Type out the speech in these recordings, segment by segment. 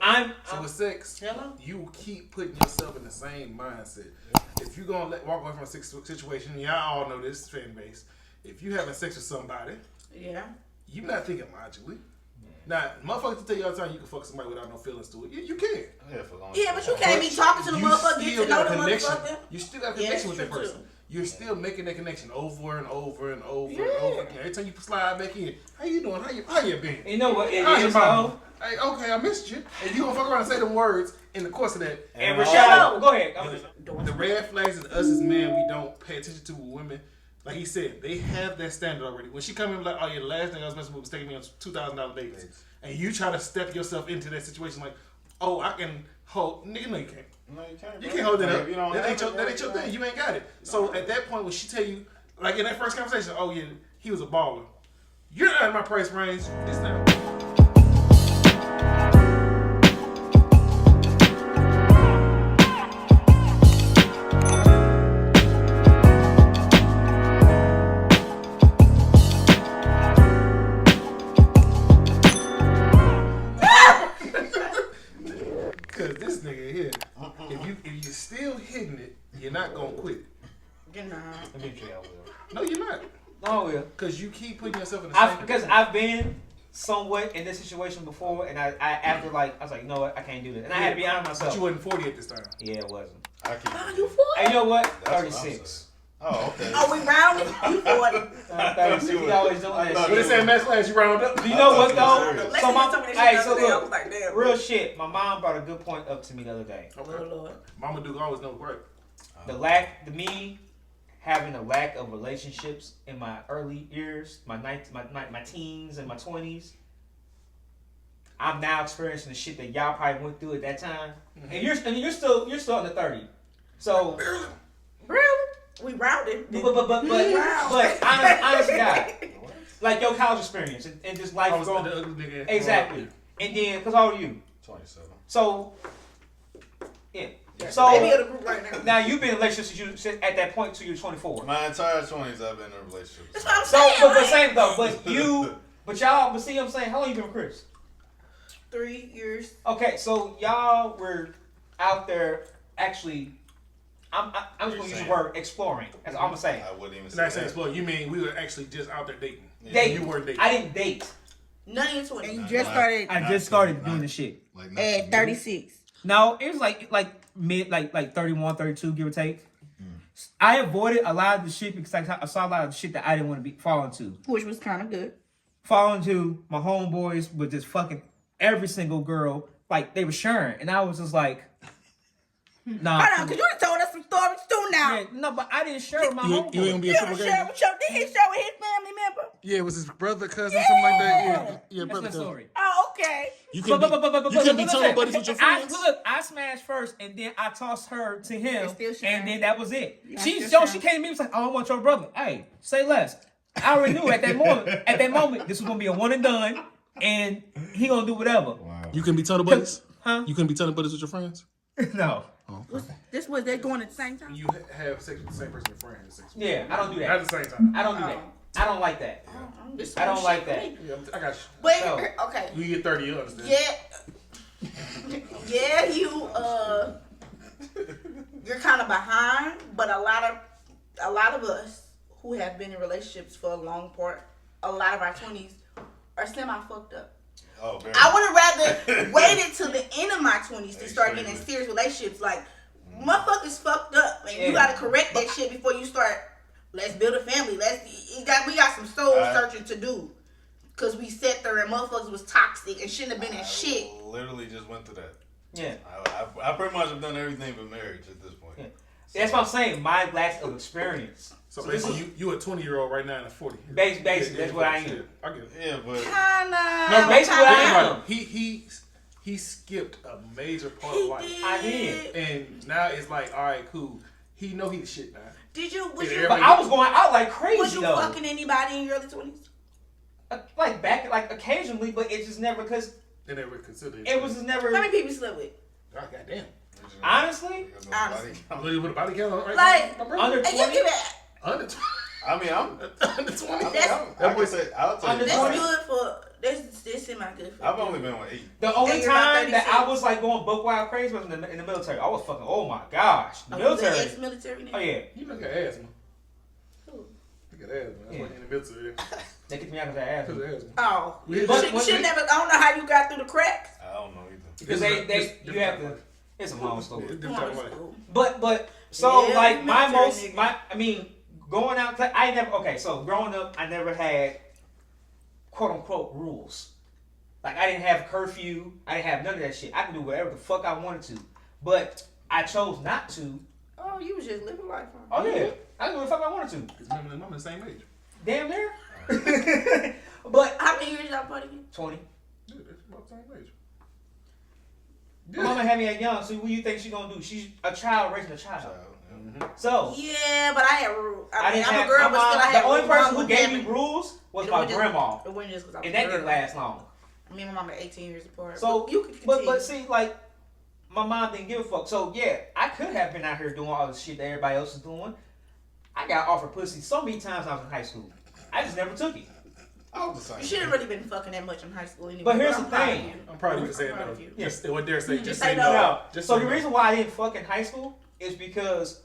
So with sex, you keep putting yourself in the same mindset. If you gonna walk away from a situation, y'all all know this fan base. If you having sex with somebody, you not thinking logically. Now, motherfuckers tell you all the time you can fuck somebody without no feelings to it. You can. But you can't be talking to the motherfucker, get to know the motherfucker. You still got a connection with that person. You're still making that connection over and over and over and over again. Every time you slide back in, how you doing? How you been? You know what? How's your mama? Hey, okay, I missed you. And you gonna fuck around and say them words in the course of that. And Rashad, go ahead. The red flags is us as men, we don't pay attention to women. Like he said, they have that standard already. When she come in like, oh yeah, the last thing I was messing with was taking me on $2,000 dates. And you try to step yourself into that situation like, oh, I can hold. Nigga, no, you can't. No, you can't. You can't hold that up. That ain't your thing. You ain't got it. So at that point, when she tell you, like in that first conversation, oh yeah, he was a baller. You're not in my price range. It's not. Cause this nigga here, if you still hitting it, you're not gonna quit. You're not. Eventually I will. No, you're not. No, I will. Cause you keep putting yourself in the same. Because I've been somewhat in this situation before, and I after like I was like, you know what, I can't do this, and I had to be honest with myself. But you wasn't 40 at this time. Yeah, it wasn't. I keep. You 40? Hey, you know what? That's 36. Oh, okay. Oh, we rounded? You 40. 36. You always doing that But shit. it said match class, you round up. Do you know what though? Let's So see my, some of this hey, shit so the other day. I look, was like, damn. real shit. My mom brought a good point up to me the other day. Oh, Lord. Mama Duke always know right. Me having a lack of relationships in my early years, my teens and my 20s. I'm now experiencing the shit that y'all probably went through at that time, and you're still under 30. So, Really? We rounded. but honest to God, like your college experience and just life I was going the ugly nigga. exactly. And then, cause how old are you? 27. So, yeah. Baby So of the group right now. now you've been in a relationship since at that point till you're 24. My entire 20s, I've been in a relationship. That's what I'm So, saying. but like, same though. But see, what I'm saying, how long you been with Chris? 3 years. Okay, so y'all were out there actually. I'm just gonna use the word exploring. That's all I'm gonna say. I wouldn't even And say I say that. explore. You mean we were actually just out there dating? Dating. You weren't dating. I didn't date. None of your 20s. And you just started I just started doing this shit. Like, at 36. No, it was like mid like 31, 32, give or take. I avoided a lot of the shit because I saw a lot of the shit that I didn't want to be fall into. Which was kind of good. Fall into my homeboys with just fucking every single girl. Like they were sharing, and I was just like, nah. Hold on, because you done told us some stories too now. Yeah, no, but I didn't share with my homeboys. You ain't gonna be a You triple done share game? with your, did he share with his family member? Yeah, it was his brother, cousin, something like that. Yeah, That's brother, my cousin. story. Oh, okay. You can be tunnel buddies with your friends. I smashed first, and then I tossed her to him, still sharing. and then that was it. Yeah, She still came to me and was like, "Oh, I want your brother." Hey, say less. I already knew at that moment. At that moment, this was gonna be a one and done, and he gonna do whatever. Wow. You can be tunnel buddies? Huh? You can be tunnel buddies with your friends? No. This was they going at the same time? You have sex with the same person your friend has sex with. Yeah, I don't do Not that. at the same time. I don't do that. I don't like that. This I don't shit like for that. me. Yeah, I got you. But, So- okay. You get 30, you understand? Yeah, you're kind of behind, but a lot of us who have been in relationships for a lot of our 20s are semi fucked up. Oh, very. I would have rather waited till the end of my 20s to start getting in serious relationships. Like, motherfuckers fucked up, and you gotta correct that shit before you start. Let's build a family. We got some soul searching to do. Cause we sat there and motherfuckers was toxic and shouldn't have been in shit. Literally just went through that. Yeah. I pretty much have done everything but marriage at this point. Yeah. That's what I'm saying. My lack of experience. So basically, you a 20-year-old right now and a 40. Basically, that's what I am. Yeah, I get it. Yeah, but Kinda. No, basically what I am. He skipped a major part of life. I did. And now it's like, all right, cool. He know he the shit now. Was you But I was going out like crazy was you though. fucking anybody in your early 20s? Like back, like occasionally, but it just never, cause They never considered it. it was just never. How many people you slept with? God goddamn. Honestly, Look at the body count right Like, now, my brother. under And 20. you give it. Under 20. I mean, I'm under 20. I would say I'll tell you. Under That's 20? good for. This is my good for. I've only been with 8. The only you're about time that 36. I was like going buck wild crazy was in the military. I was fucking, oh my gosh. The Oh, you military. ex-military. Oh yeah. You look at asthma. Who? Look at asthma. That's why you in the military. They kicked me out of that ass. Because of asthma. Oh, But- should never. I don't know how you got through the cracks. I don't know either. Because you have to. It's a long story. Different type of life. But so Yeah, like my military most nigga. I mean going out I never okay so growing up I never had quote unquote rules. Like I didn't have curfew. I didn't have none of that shit. I could do whatever the fuck I wanted to, but I chose not to. Oh, you was just living life. Huh? Oh yeah, I could do what the fuck I wanted to. Because mom and the same age. Damn near. But How many years y'all party again? 20. Yeah, that's about the same age. My mama had me at young. So what do you think she gonna do? She's a child raising a child. So Yeah, but I had rules. I mean, didn't I'm have a girl, my but still mom- I had the only rules. person Mom who was gave me damn it. rules was It my wasn't just- grandma, It wasn't just because I was and a that girl. didn't last long. Me and my mom are 18 years apart. So, you could but continue. see, like, my mom didn't give a fuck. So yeah, I could have been out here doing all the shit that everybody else is doing. I got offered pussy so many times when I was in high school. I just never took it. I was the same. You shouldn't really been fucking that much in high school anyway. But here's I'm the proud of thing. you. I'm proud of you for saying I'm proud no. of you. Just what dare say. Just Just say say no. no. No. Just So say the no. reason why I didn't fuck in high school is because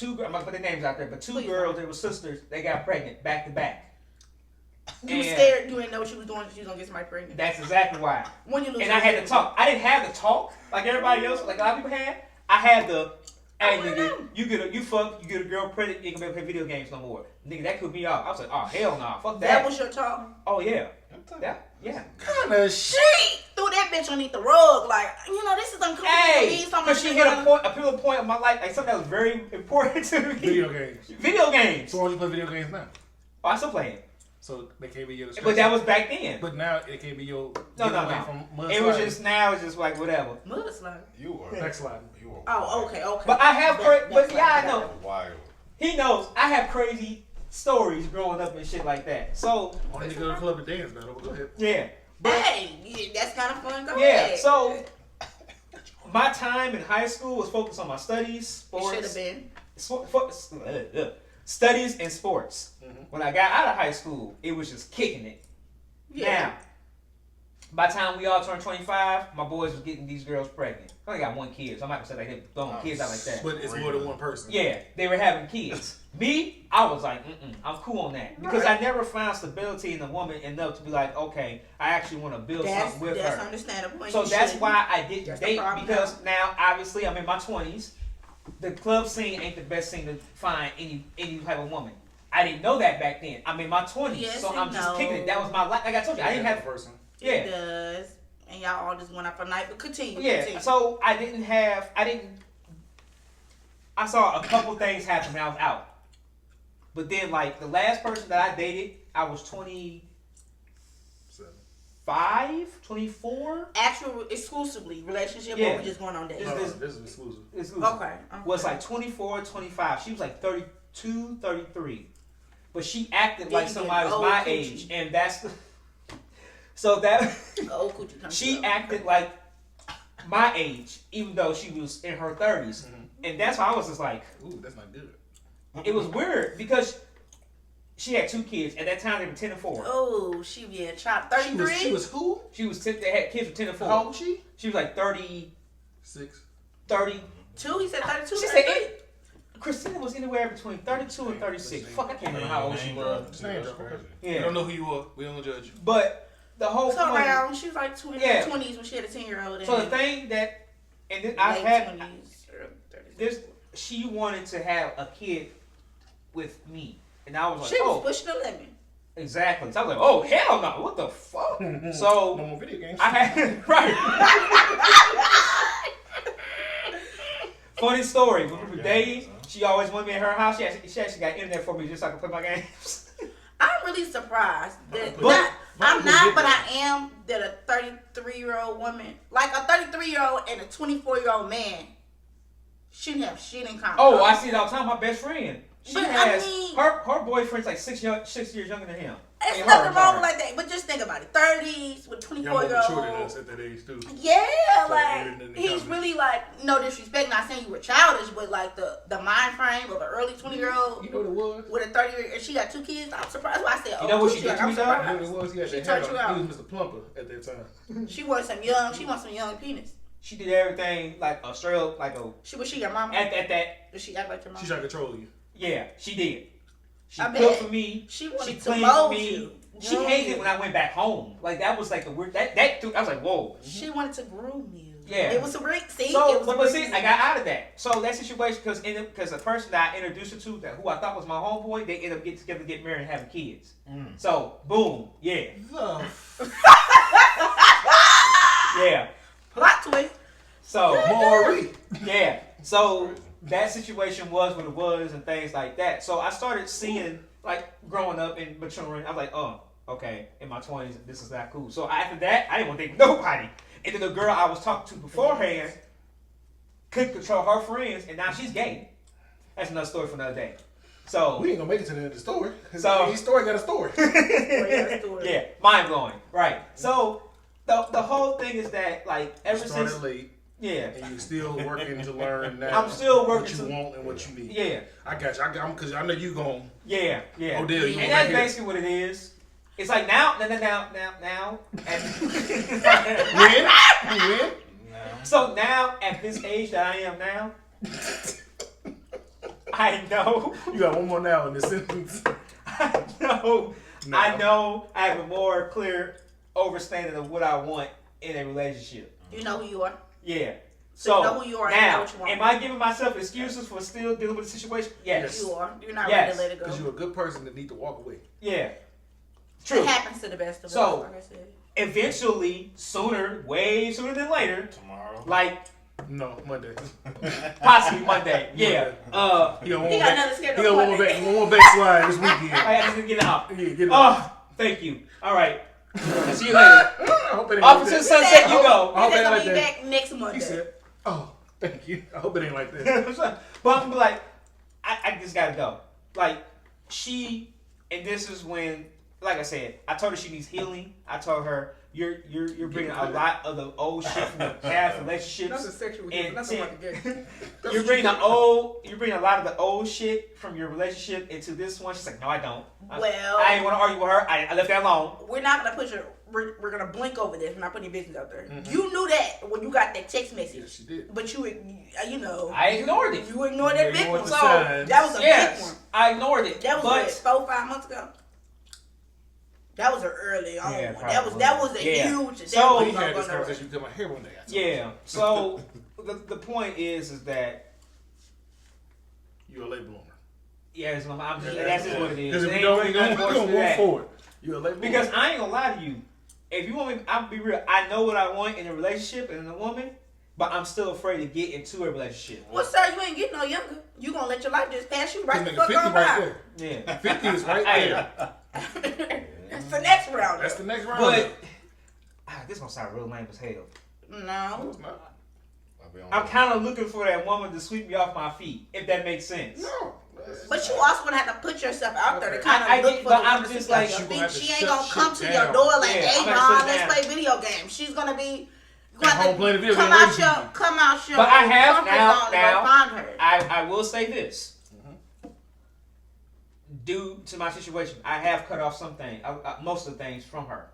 I'm gonna put their names out there, but two Please girls, they were sisters, they got pregnant back to back. You was And scared. You didn't know what you was doing. You was gonna get somebody pregnant. That's exactly why. When you lose And I had to talk. I didn't have the talk like everybody else, like a lot of people had. I had the, hey nigga, you get a girl pregnant, you ain't gonna be able to play video games no more. Nigga, that could me off. I was like, oh hell nah, fuck that. That was your talk. Oh yeah. Yeah. Kind of shit. She threw that bitch underneath the rug. Like, you know, this is uncomfortable for me. Hey, So much because she shit hit going on. a pivotal point of my life, like something that was very important to me. Video games. Video games. So why you play video games now? Oh, I still play it. So they can't be your distraction. But that was back then. But now it can't be your. No. From mud It was sliding. just now. It's just like whatever. Mudslide. You were. Backsliding. You were. Oh, okay. But I have, That- but that's yeah, I like- know. Wild. He knows. I have crazy stories growing up and shit like that. So Only to go to the club to dance now. Go ahead. yeah, Hey, yeah, that's kind of fun. Go yeah. ahead. So my time in high school was focused on my studies, it should have sports, been. studies and sports. Mm-hmm. When I got out of high school, it was just kicking it. Yeah. Now, by the time we all turned 25, my boys was getting these girls pregnant. I only got one kid, so I'm not gonna say like they throwing kids out like that. But it's more than one person. Yeah, they were having kids. Me, I was like, I'm cool on that. Because I never found stability in a woman enough to be like, okay, I actually want to build something with That's her. understandable. and So you that's shouldn't. why I didn't That's the date, problem because now obviously I'm in my 20s. The club scene ain't the best thing to find any type of woman. I didn't know that back then. I'm in my 20s, Yes so and I'm just no. kicking it. That was my life. Like I told you, I didn't have. person. It Yeah. does. And y'all all just went out for night, but continue. Yeah, Continue. so I saw a couple things happen when I was out. But then, like, the last person that I dated, I was 25, 24. Actual exclusively relationship, Yeah. or we just going on dates? It's this- This is exclusive. Exclusive. Okay. Was like 24, 25. She was like 32, 33. But she acted Then like you somebody get was old my coochie. age. And that's the... So that... Oh, coochie comes She up. acted like my age, even though she was in her 30s. And that's why I was just like... Ooh, that's not good. It was weird because she had 2 kids. At that time, they were 10 and 4. Oh, she be a child. 33? She was who? She was 10, they had kids with 10 and 4. How old was she? She was like 30, 6. 30. 2? He said 32? She said 8. Christina was anywhere between 32 and 36. Fuck, I can't remember how old she was. Just name drop, okay. We Yeah. don't know who you are. We don't judge you. But the whole So point... around, she was like 20, Yeah. 20s when she had a 10-year-old. So the thing that... And then I've late had... 20s, early 30s. This, she wanted to have a kid with me. And I was like, She was oh, pushing the limit. exactly. So I was like, oh, hell no. What the fuck? So... No more video games. I had right. Funny story. When we were dating, she always wanted me at her house. She actually got internet for me just so I could play my games. I'm really surprised that But- I'm not, but I am that a 33-year-old woman, like a 33-year-old and a 24-year-old man, shouldn't have shit in common. Oh, I see it all the time. My best friend. She But, I has mean- her boyfriend's like 6 years younger than him. There's nothing wrong like that. But just think about it. 30s with 24-year-old. Y'all more mature than us at that age too. Yeah, So like he's really like no disrespect. Not saying you were childish, but like the mind frame of an early 20-year-old. You know what it was? With a 30-year, and she got 2 kids. I'm surprised. Why I said, You know what she did to me, though? You know what it was? He had She that turned you hat on. out. He was Mr. Plumper at that time. She wants some young. She wants some young penis. She did everything like a straight up, like a. Was she your mama? At that. Did she act like your mama? She trying to control you. Yeah, she did. She I cooked bet. for me. She wanted She to cleaned mold me. you. She Groom hated you. it when I went back home. Like that was like the weird. That I was like, whoa. She wanted to groom you. Yeah. It was a ring. See, So, it was a but see, ring. I got out of that. So that situation, because the person that I introduced her to, who I thought was my homeboy, they ended up getting together, get married, and having kids. So, boom, yeah, yeah. Plot twist. So, Maury. yeah. So that situation was what it was, and things like that. So I started seeing, like, growing up and maturing. I was like, oh, okay, in my 20s, this is not cool. So after that, I didn't want to date nobody. And then the girl I was talking to beforehand couldn't control her friends, and now she's gay. That's another story for another day. So We ain't gonna make it to the end of the story. So- Each story got a story. yeah, mind blowing, right? So the whole thing is that like ever You started since late, yeah, and you still working to learn now. I'm still working what you to- want and what you need. yeah, I got you. Because I know you gon'. yeah. Odell, you And right that's here. basically what it is. It's like now, and You win. so now at this age that I am now, I know, You got one more now in this sentence. I know, No. I know. I have a more clear understanding of what I want in a relationship. You know who you are. Yeah. So you know who you are and you know now, what you want. am I giving myself excuses for still dealing with the situation? Yes. You are. You're not Yes. ready to let it go. Because you're a good person that need to walk away. Yeah. True. It happens to the best of us. So- Like I said. Eventually, way sooner than later, Tomorrow. like No, Monday. possibly Monday. Yeah. He got one He more got back. another schedule He got one more Monday. back. One more backslide this weekend. I have to get it out. Yeah, get it. Oh, thank you. All right. See you later. I hope it ain't Off like to the that. sunset you I go. hope He's it ain't gonna like be that. back next Monday. He said, "Oh, thank you. I hope it ain't like that." But I'm like, I just gotta go. Like, she, and this is when, like I said, I told her she needs healing. I told her you're bringing a lot of the old shit from the past relationships. That's a sexual healing. And That's not like a gay. you're bringing a lot of the old shit from your relationship into this one. She's like, no, I don't. Well- I didn't want to argue with her. I left that alone. We're not gonna put your. We're gonna blink over this. We're not putting your business out there. You knew that when you got that text message. Yes, she did. But you know. I ignored it. You ignored that You big ignored one. the So signs. that was a big Yes, one. I ignored it. That was but what, 4-5 months ago. That was an early on. Yeah, one. That was a Yeah. huge. So- that was We had not this gonna- conversation. You come out here one day. I told yeah. So the point is that you a late bloomer. that's just what it is. Because It if ain't you don't, really you're nothing more gonna to move that. forward. You're a late bloomer. Because I ain't gonna lie to you. If you want me, I'll be real. I know what I want in a relationship and in a woman, but I'm still afraid to get into a relationship. Well, sir, you ain't getting no younger. You gonna let your life just pass you right the nigga fuck 50 on right by. there. Yeah. 50 is right Hey. there. That's the next round. That's the next round. But this gonna sound real lame as hell. No, No. it's not. I'm kind of looking for that woman to sweep me off my feet, if that makes sense. No. But you also gonna have to put yourself out there to Okay. kind of I look get- for but the I'm woman to just sweep like, your you feet. gonna have to She ain't shut gonna come shit to your down. door like, Yeah, "Hey, I'm gonna mom, shut let's down. play video games." She's gonna be. You At home playing the video come game out with your, you. come out your. But I have comfort now- zone and now- go find her. I will say this. Due to my situation, I have cut off some things, most of the things from her.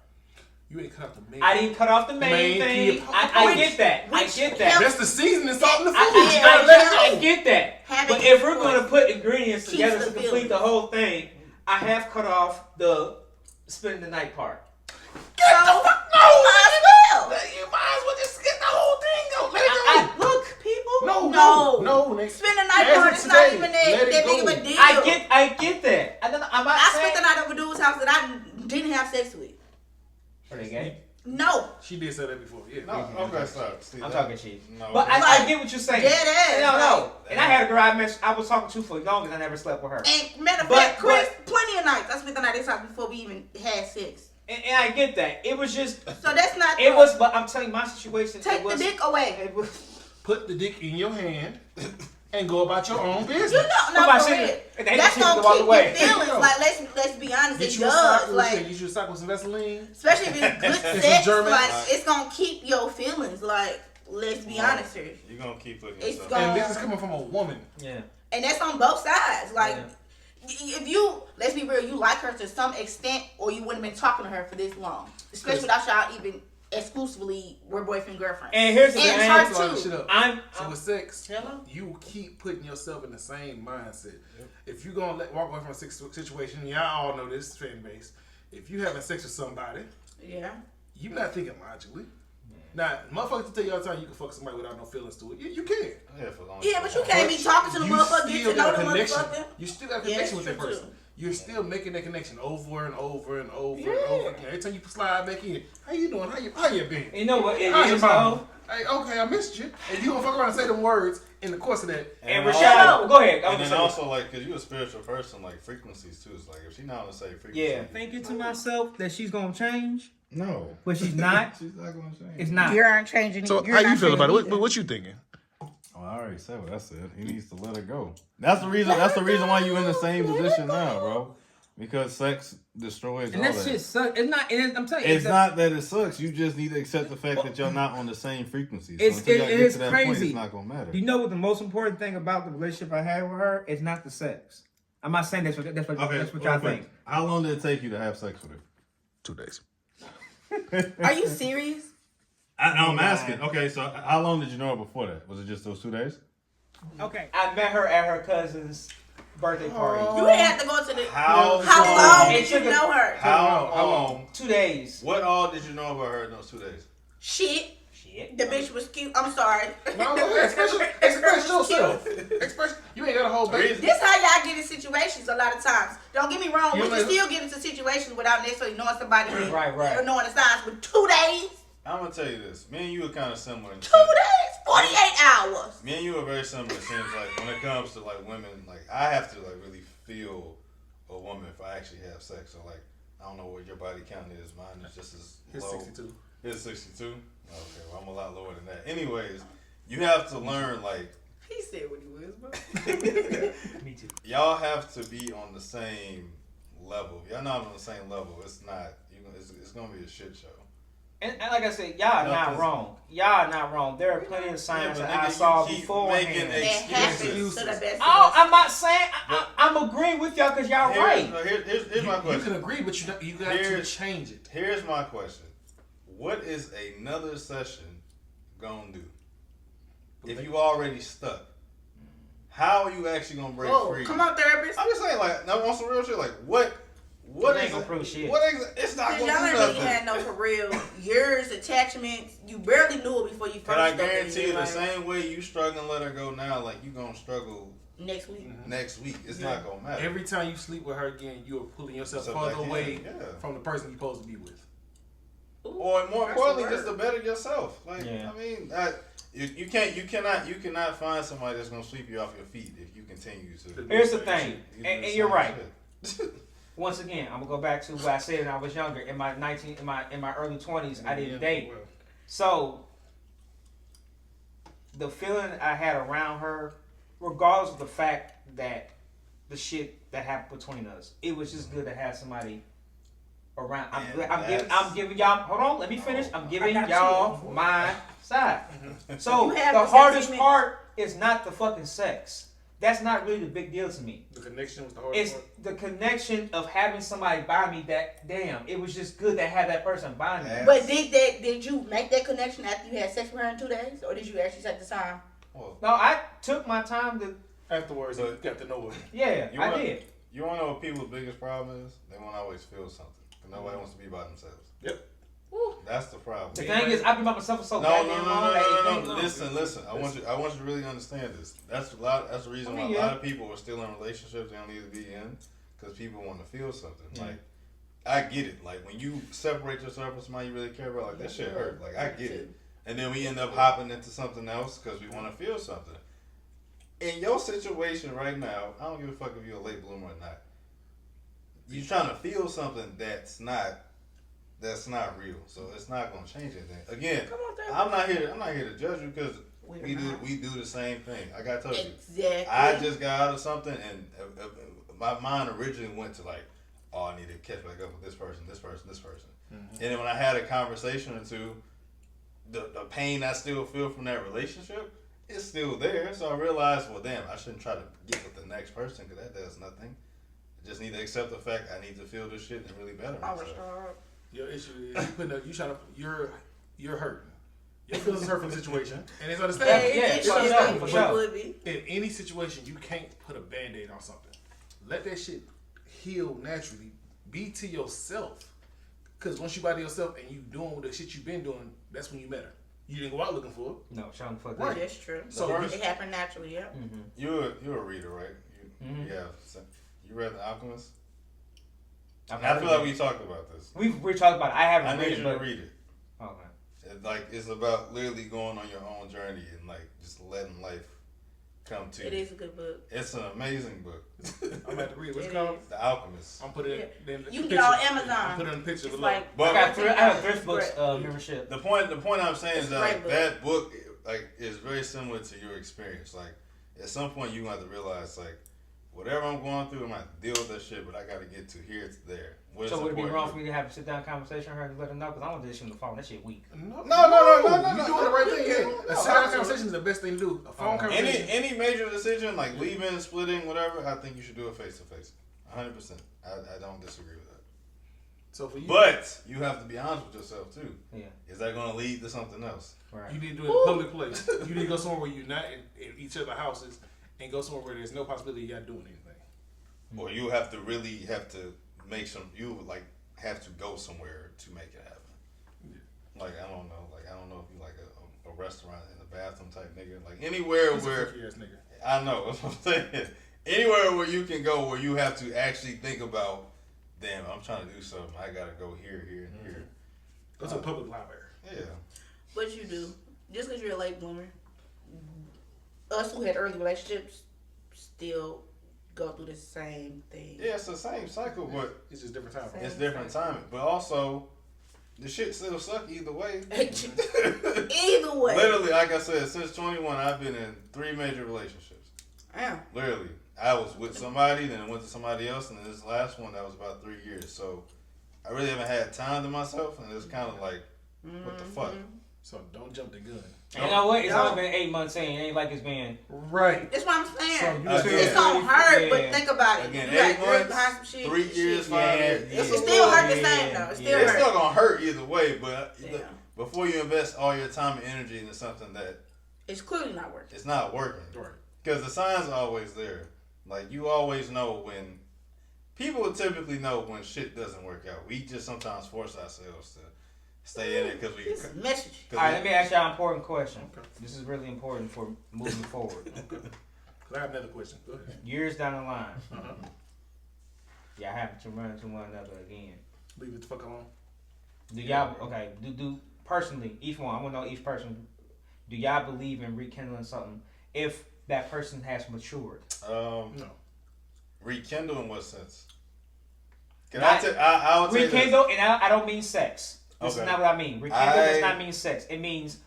You ain't cut off the main. I didn't cut off the main Main thing. key. I get that. I Which get that. helps- That's the seasoning, salt, and the food. I, You gotta let it I go. get that. Having But if we're choice going to put ingredients keeps together the to complete feeling. the whole thing, I have cut off the spending the night part. So, No, might as well. You might as well just get the whole thing go. Let it go. Look, people. No, nigga. Spend the night As part of is not today, even let that it big of go. a deal. I get that. I'm not I saying. spent the night over dude's house that I didn't have sex with. Are they gay? No. She did say that before. Yeah. No, okay, stop. See, I'm that- talking shit. No. But I Like, get what you're saying. dead ass, No. And I had a girl I was talking to for long and I never slept with her. And matter of But- fact, Chris, plenty of nights I spent the night at his house before we even had sex. And I get that. It was just. So that's not. It was. But I'm telling you, my situation. Take it was, the dick away. It was. Put the dick in your hand and go about your own business. That's gonna keep your feelings. Like let's be honest, Get it you does. a Like get you a sock with some Vaseline. Especially if it's good sex, like it's gonna keep your feelings. Like let's be honest here. You're gonna keep putting yourself. And this is coming from a woman. Yeah. And that's on both sides. Like if you, let's be real, you like her to some extent, or you wouldn't have been talking to her for this long, especially without y'all even exclusively were boyfriend girlfriend. And here's the thing. So with sex, you keep putting yourself in the same mindset. Yep. If you gonna walk away from a situation, y'all all know this fan base. If you having sex with somebody, you're not thinking logically. Now, motherfuckers tell you all the time you can fuck somebody without no feelings to it. You can. But you can't be talking to the motherfucker, get to know the motherfucker. You still got a connection with that person. You're still making that connection over and over and over and over again. Every time you slide back in, how you doing? How you been? You know what? How's your mama? Hey, okay, I missed you. And you gonna fuck around and say them words in the course of that. And Rashad, go ahead. And then also, like, because you're a spiritual person, like, frequencies, too. It's like, if she's not gonna say frequency. Yeah. Thinking to myself that she's gonna change. No. But she's not. She's not gonna change. It's not. You aren't changing. So how you feel about it? What you thinking? Well, I already said what I said. He needs to let her go. That's the reason. That's the reason why you in the same position now, bro. Because sex destroys and all that that. Shit sucks. It's not. I'm telling you, it's not that it sucks. You just need to accept the fact that you're not on the same frequency. So it's crazy. Point, it's not gonna matter. You know what the most important thing about the relationship I had with her is not the sex. I'm not saying that's what y'all think. How long did it take you to have sex with her? 2 days. Are you serious? I'm asking. Okay, so how long did you know her before that? Was it just those 2 days? Okay. I met her at her cousin's birthday party. You didn't have to go to the. How long did you know her? How long? 2 days. What all did you know about her in those 2 days? Shit. The bitch was cute. I'm sorry. No, go ahead. Express yourself. You ain't got a whole baby. This how y'all get in situations a lot of times. Don't get me wrong. We can still get into situations without necessarily knowing somebody. Right. Or knowing the signs. But 2 days. I'm gonna tell you this. Me and you are kind of similar. 2 days, 48 hours. Me and you are very similar. It seems like when it comes to like women, like I have to like really feel a woman if I actually have sex. So like I don't know what your body count is. Mine is just as low. It's 62. It's 62. Okay, well I'm a lot lower than that. Anyways, you have to learn like. He said what he was, bro. Me too. Y'all have to be on the same level. If y'all not on the same level, it's not. It's gonna be a shit show. And like I said, y'all not wrong. Y'all not wrong. There are plenty of signs that I saw beforehand. I'm not saying I'm agreeing with y'all because y'all right. Here's my question. You can agree, but you got to change it. Here's my question. What is another session gonna do? If you already stuck, how are you actually gonna break free? Come on, therapist. I'm just saying, like, now on some real shit, like, what ain't gonna prove shit. It's not gonna do y'all ain't nothing. really had no for real years attachments. You barely knew it before you first. But I guarantee you, the same way you struggling to let her go now, like you gonna struggle next week. Next week, it's not gonna matter. Every time you sleep with her again, you are pulling yourself further away from the person you're supposed to be with. Or more importantly, just to better yourself. Like I mean, you cannot find somebody that's gonna sweep you off your feet if you continue to. Here's the thing, and you're right. Once again, I'm gonna go back to what I said when I was younger. In my early 20s, I didn't date. So the feeling I had around her, regardless of the fact that the shit that happened between us, it was just good to have somebody around. I'm giving y'all. Hold on, let me finish. I'm giving y'all my side. So the hardest part is not the fucking sex. That's not really the big deal to me. The connection was the hardest part? It's the connection of having somebody by me that, damn, it was just good to have that person by me. But did you make that connection after you had sex with her in 2 days? Or did you actually take the time? No, I took my time to... Afterwards, you got to know it. Yeah, I did. You want to know what people's biggest problem is? They want to always feel something. Nobody wants to be by themselves. Yep. That's the problem. The thing is, I've been by myself for so goddamn long. No. Listen. I want you to really understand this. That's the reason why a lot of people are still in relationships they don't need to be in, because people want to feel something. Yeah. Like, I get it. Like, when you separate yourself from somebody you really care about, like, that shit hurt. Like, I get it. And then we end up hopping into something else because we want to feel something. In your situation right now, I don't give a fuck if you're a late bloomer or not. You're trying to feel something that's not real, so it's not gonna change anything. Again, I'm not here to judge you because we do the same thing. Like I told you, exactly. I just got out of something, and my mind originally went to like, oh, I need to catch back up with this person. And then when I had a conversation or two, the pain I still feel from that relationship is still there. So I realized, well, damn, I shouldn't try to get with the next person because that does nothing. I just need to accept the fact I need to feel this shit and really better myself. Your issue is you're hurting. Your feelings hurt from the situation, and it's understandable. For sure. In any situation, you can't put a Band-Aid on something. Let that shit heal naturally. Be to yourself. Because once you by yourself and you doing the shit you've been doing, that's when you met her. You didn't go out looking for it. No, Sean, fuck Right, that. that's true. So it happened naturally, yeah. Mm-hmm. You're a reader, right? Yeah. You read The Alchemist? I feel like we talked about this. We talked about it. I haven't I read need it. you to read it. Okay. It's about literally going on your own journey and like just letting life come to you. It is a good book. It's an amazing book. I'm about to read it. What's it called? The Alchemist. I'm putting it in the You can picture. get it on Amazon. I'm putting it in the picture It's below. like, But I have Thrift Books membership. The point I'm saying is that book. that book like is very similar to your experience. Like at some point you have to realize like whatever I'm going through, I'm gonna have to deal with that shit, but I gotta get to here to there. So would it be wrong for me to have a sit down conversation with her and let her know? Because I don't want to do this shit on the phone. That shit weak. No. You're doing the right thing. Yeah. A sit-down conversation is the best thing to do. A phone conversation. Any major decision like leaving, splitting, whatever, I think you should do it face to face. 100%. I don't disagree with that. So for you, but you have to be honest with yourself too. Yeah. Is that going to lead to something else? Right. you need to do it in a public place. You need to go somewhere where you're not in each other's houses, and go somewhere where there's no possibility of y'all doing anything. Or you have to really make some. You would like have to go somewhere to make it happen. Yeah. Like I don't know if you like a restaurant in the bathroom type nigga. Like anywhere where I know that's what I'm saying. Anywhere where you can go where you have to actually think about. Damn, I'm trying to do something. I gotta go here, and here. Go to a public library. Yeah. But you do. Just because you're a late bloomer, us who had early relationships still go through the same thing. Yeah, it's the same cycle, but it's just different timing. It's different timing, but also the shit still suck either way. Either way. Literally, like I said, since 21, I've been in 3 major relationships. Yeah. Literally, I was with somebody, then I went to somebody else, and then this last one that was about 3 years. So I really haven't had time to myself, and it's kind of like, what the fuck? So don't jump the gun. And you know what? It's only been 8 months in. It ain't like it's been. Right. That's what I'm saying. So it's gonna hurt, but think about it. Again, you 8 got girls months, behind some shit. 3 years, 5 years. It still hurt the same though. It still hurt. It's still gonna hurt either way, but before you invest all your time and energy into something that it's clearly not working. It's not working. Right. Because the signs are always there. Like you always know when people typically know when shit doesn't work out. We just sometimes force ourselves to stay in it because we. Message. All right, let me ask y'all an important question. Okay. This is really important for moving forward. Okay. I have another question. Go ahead. Years down the line, y'all happen to run into one another again. Leave it the fuck alone. Do y'all do personally? Each one, I want to know each person. Do y'all believe in rekindling something if that person has matured? No. Rekindle in what sense? I'll rekindle, and I don't mean sex. This is not what I mean. Rekindle does not mean sex. It means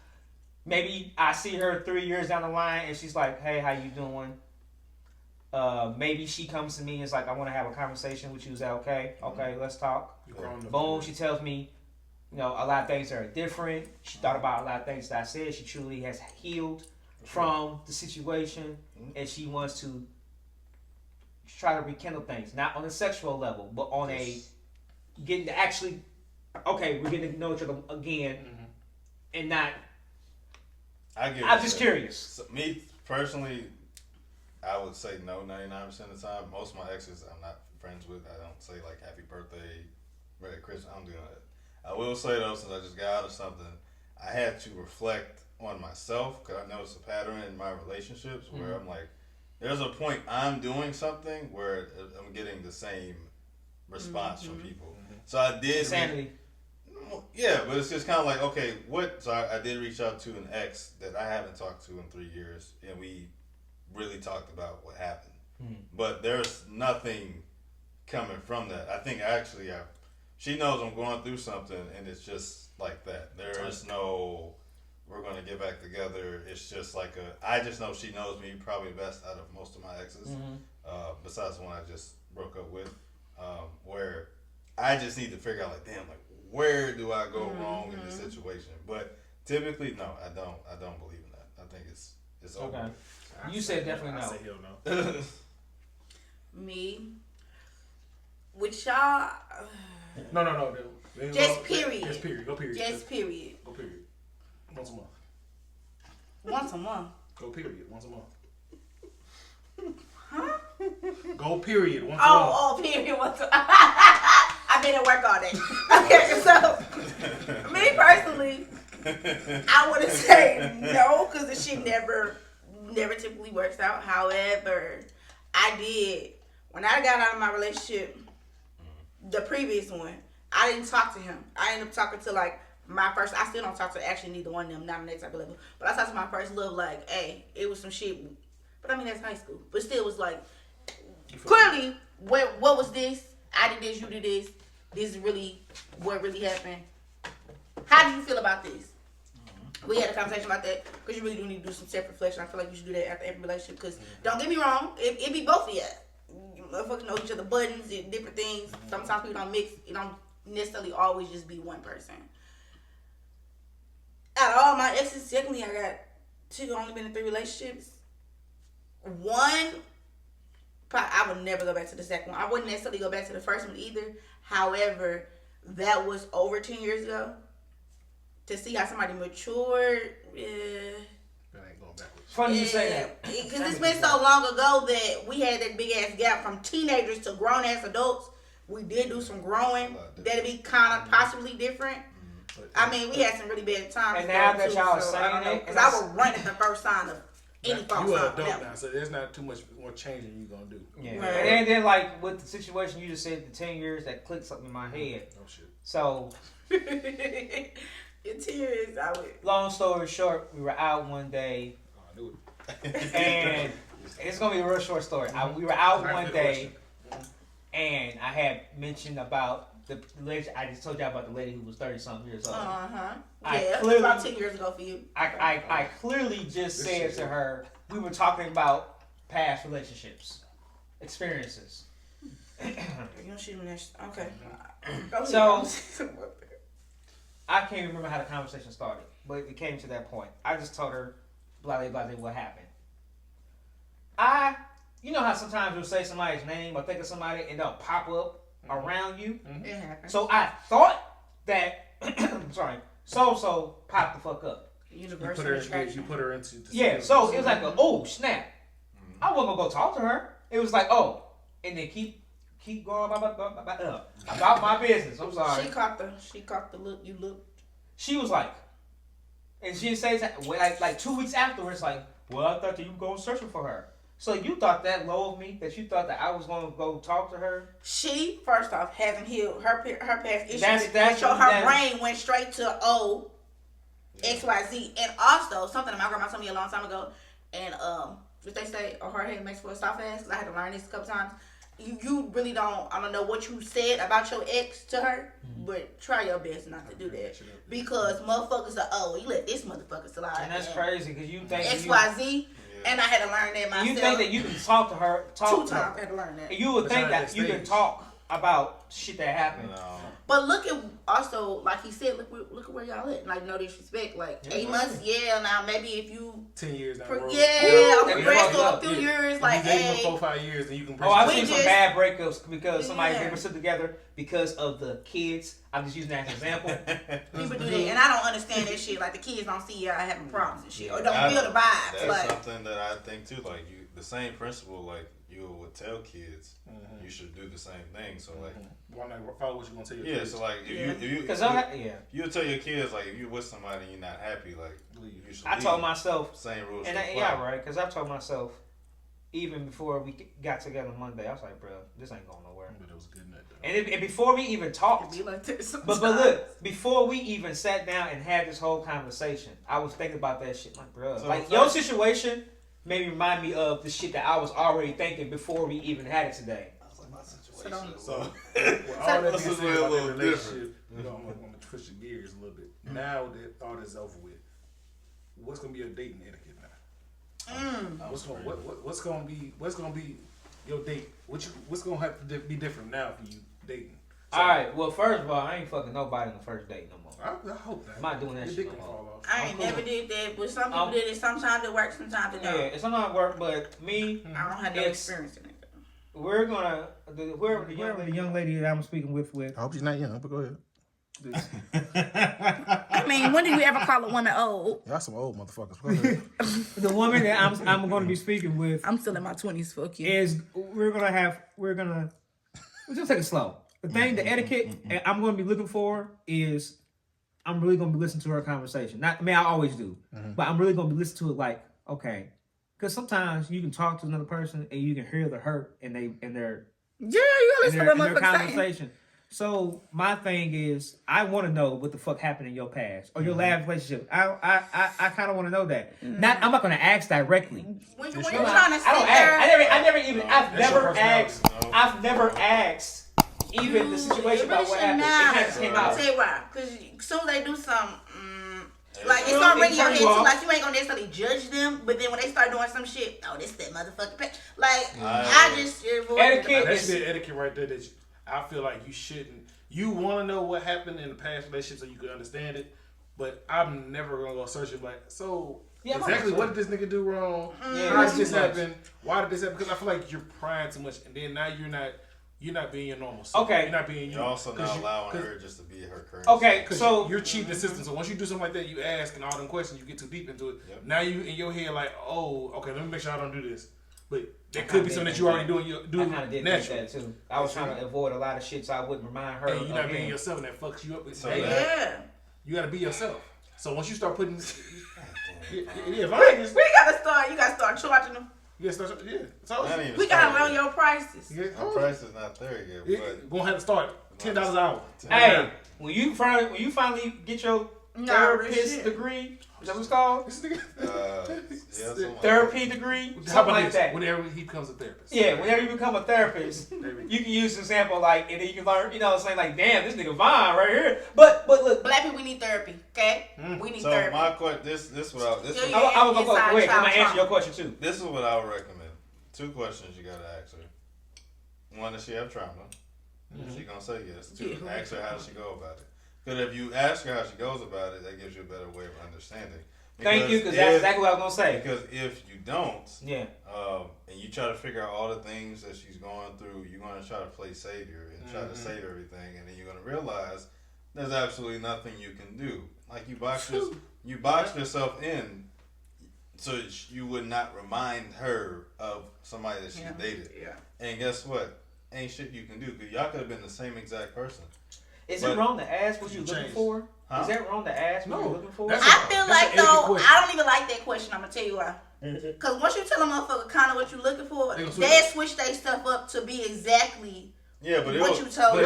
maybe I see her 3 years down the line, and she's like, "Hey, how you doing?" Maybe she comes to me and is like, "I want to have a conversation with you." Is that okay? Okay, let's talk. Boom. She tells me, a lot of things are different. She thought about a lot of things that I said. She truly has healed from the situation, and she wants to try to rekindle things, not on a sexual level, but on a getting to actually, we're getting to know each other again, and not. I'm just curious. So, me personally, I would say no 99% of the time. Most of my exes I'm not friends with. I don't say like happy birthday, Merry Christmas. I'm doing that. I will say though, since I just got out of something, I had to reflect on myself because I noticed a pattern in my relationships where I'm like, there's a point I'm doing something where I'm getting the same response from people. So I did. Insanity. Yeah, but it's just kind of like, okay, what? So I did reach out to an ex that I haven't talked to in 3 years, and we really talked about what happened. But there's nothing coming from that. I think actually, she knows I'm going through something, and it's just like that. There is no we're gonna get back together. It's just like I just know she knows me probably best out of most of my exes, besides the one I just broke up with, where I just need to figure out like, damn, like where do I go wrong in this situation? But typically, no, I don't believe in that. I think it's over. Okay. You said definitely no. I say hell no. Me. With y'all. No. Just period. Just period. Go period. Just period. Go period. Once a month. Once a month. Go period. Once a month. Huh? Go period. Once a month. Oh, period. Once a I've been at work all day. Okay, so me personally, I wouldn't say no because the shit never typically works out. However, I did when I got out of my relationship, the previous one. I didn't talk to him. I ended up talking to like my first. I still don't talk to actually neither one of them. Not on that type of level. But I talked to my first love. Like, hey, it was some shit. But I mean that's high school. But still, it was like clearly what was this? I did this. You did this. This is really what really happened. How do you feel about this? We had a conversation about that because you really do need to do some self-reflection. I feel like you should do that after every relationship because don't get me wrong, it be both of you. You motherfuckers know each other buttons and different things. Sometimes people don't mix. It don't necessarily always just be one person. Out of all my exes, technically I got two, only been in 3 relationships. One, I would never go back to the second one. I wouldn't necessarily go back to the first one either. However, that was over 10 years ago. To see how somebody matured, That ain't going backwards. Funny you say that. Because it's been so long ago that we had that big ass gap from teenagers to grown ass adults. We did do some growing. That'd be kind of possibly different. I mean, we had some really bad times. And now that y'all are saying it, because I would run at the first sign of any false you sign. are adult now, so there's not too much more changing you gonna do. Yeah. Right. And then like with the situation you just said, the 10 years, that clicked something in my head. Oh shit. So Your tears, I would. long story short, we were out one day, Oh, I knew it. and it's gonna be a real short story. We were out one day, and I had mentioned about the lady. I just told you about the lady who was 30-something years old. Yeah, clearly, about 10 years ago for you. I clearly just said to her, we were talking about past relationships, experiences. You don't shoot him that. Okay. So I can't remember how the conversation started, but it came to that point. I just told her, blah, blah, blah, what happened. You know how sometimes you'll say somebody's name or think of somebody and they'll pop up around you? It happens. So I thought that, sorry, so popped the fuck up. Universal You put her into. Yeah, so it was like, oh, snap. I wasn't going to go talk to her. It was like, oh, and then keep going about my business. I'm sorry. She caught the look you looked. She was like, and she says like 2 weeks afterwards, like, well, I thought that you were going searching for her. So you thought that low of me, that you thought that I was going to go talk to her? She, first off, hasn't healed her past issues. Her brain went straight to XYZ. And also, something my grandma told me a long time ago, and what they say, a hard head makes for a soft ass, because I had to learn this a couple times. You really don't, I don't know what you said about your ex to her, but try your best not to do that. Because motherfuckers are, you let this motherfucker slide. And that's crazy, because you think XYZ, and I had to learn that myself. You think that you can talk to her, 2 times I had to learn that. And you would think that you can talk about shit that happened. No. But look at, also, like he said, look at where y'all at. Like, no disrespect. Like, 8 months, now maybe if you... 10 years down the road. progressed a few years, like, hey... 4 or 5 years, then you can... I've seen some bad breakups because somebody never stood together because of the kids. I'm just using that as an example. People do that, and I don't understand that shit. Like, the kids don't see y'all having problems and shit, or don't feel the vibes. That's like, something that I think, too. Like, the same principle, like, you would tell kids, you should do the same thing. So, like... Why not follow what you're going to tell your kids? So, like, you'll tell your kids, like, if you're with somebody and you're not happy, like, you should I told myself... Same rules. And right, because I've told myself, even before we got together Monday, I was like, bro, this ain't going nowhere. But it was good night, though. And before we even talked... But look, before we even sat down and had this whole conversation, I was thinking about that shit, like, bro. So like, your situation maybe remind me of the shit that I was already thinking before we even had it today. So all that being said about that relationship, I'm going to twist your gears a little bit. Now that all this is over with, what's gonna be your dating etiquette now? What's gonna be your date? What's gonna have to be different now for you dating? So, all right. Well, first of all, I ain't fucking nobody on the first date no more. I hope that. I'm not doing that shit no more. I ain't never did that, but some people did it. Sometimes it works, sometimes it don't. Yeah, sometimes it work, but me, I don't have no experience in it. We're gonna whoever the young lady that I'm speaking with. I hope she's not young, but go ahead. I mean, when do you ever call a woman old? Y'all some old motherfuckers. Go ahead. The woman that I'm going to be speaking with, I'm still in my 20s. Fuck you. is we're just take it slow. The thing, the etiquette I'm going to be looking for is I'm really going to be listening to her conversation. Not, I mean, I always do, but I'm really going to be listening to it like, okay, because sometimes you can talk to another person and you can hear the hurt in their you listen to what motherfuckers saying. conversation. So my thing is, I want to know what the fuck happened in your past or your last relationship. I kind of want to know that. I'm not going to ask directly. When you're trying to sit there, I've never asked even the situation about what happened. It kind of came out. I'll tell you why. Because as soon as they do something, like it's already your head too. Like you ain't gonna necessarily judge them, but then when they start doing some shit, oh, this that motherfucking pet. Like I just avoid etiquette. That should be an etiquette right there. That I feel like you shouldn't. You want to know what happened in the past relationship so you can understand it, but I'm never gonna go searching like so. Yeah, exactly. What did this nigga do wrong? How did this happen? Why did this happen? Because I feel like you're prying too much, and then now you're not being your normal self. Okay. You're not being you. You're also not allowing her just to be her current. Okay, so you're cheating the system. So once you do something like that, you ask and all them questions, you get too deep into it. Yep. Now you in your head like, oh, okay, let me make sure I don't do this. But that could be something that you already doing. I kind of did that too. I was trying to avoid a lot of shit so I wouldn't remind her. And you're not being yourself, and that fucks you up. You got to be yourself. So once you start putting, we gotta start. You gotta start charging them. So we gotta run your prices. The price is not there yet. But we're gonna have to start $10 an hour. Hey, when you finally get your therapist degree, is that what it's called? Therapy degree, something like that. Whenever he becomes a therapist. Yeah, whenever you become a therapist, you can use an example like, and then you can learn, you know what I'm saying, like, damn, this nigga Vine right here. But look, black people, we need therapy, okay? We need therapy. So my question, this I was gonna go. Wait, I'm gonna answer your question too. This is what I would recommend. 2 questions you gotta ask her. 1, does she have trauma? She gonna say yes. 2, ask her how does she go about it. Because if you ask her how she goes about it, that gives you a better way of understanding. Thank you, because that's exactly what I was gonna say. Because if you don't, and you try to figure out all the things that she's going through, you're gonna try to play savior and try to save everything, and then you're gonna realize there's absolutely nothing you can do. Like you boxed yourself in, so you would not remind her of somebody that she's dated. Yeah. And guess what? Ain't shit you can do because y'all could have been the same exact person. Is it wrong to ask what you're looking for? Huh? Is that wrong to ask what you're looking for? I feel like though, I don't even like that question. I'm gonna tell you why. Because once you tell a motherfucker kind of what you're looking for, they switch their stuff up to be exactly what you told them.